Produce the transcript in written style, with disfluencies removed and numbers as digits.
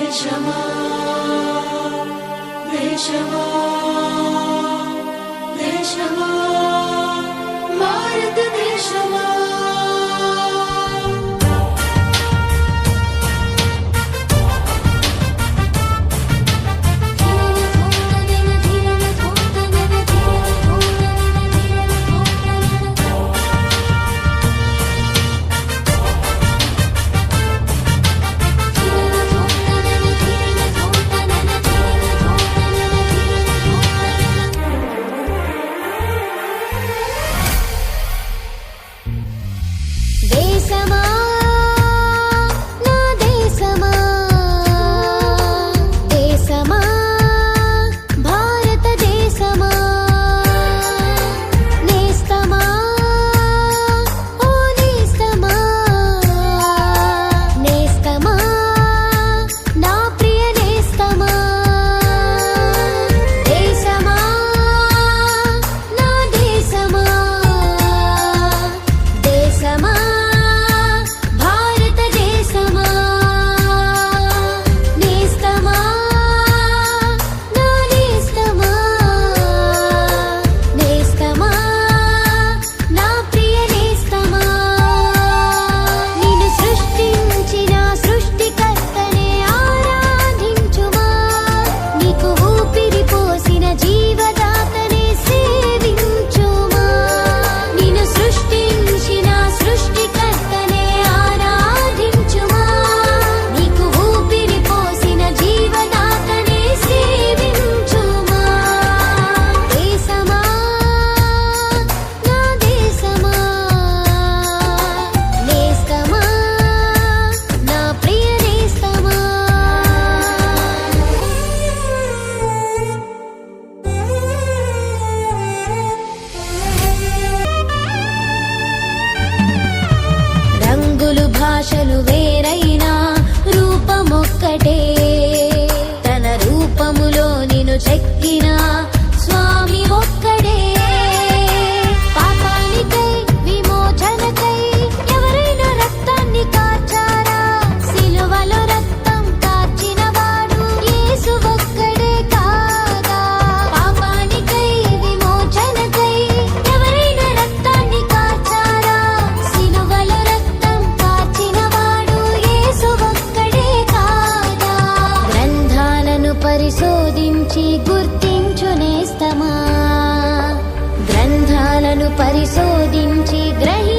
దేశమా దేశమా దేశమా భారతదేశమా భాషలు వేరైనా రూపమొక్కటే తన రూపములో నిన్ను చెక్కిన స్వామి ఒక్కడే పాపానికై విమోచనకై ఎవరైనా రక్తాన్ని కార్చారా సిలువలో రక్తం కార్చిన వాడు యేసు ఒక్కడే కాదా పాపానికై విమోచనకై ఎవరైనా రక్తాన్ని కార్చారా సిలువలో రక్తం కార్చిన వాడు యేసు ఒక్కడే కాదా గ్రంథాలను పరిశోధించి గుర్తించు నేస్తమా గ్రంథాలను పరిశోధించి గ్రహి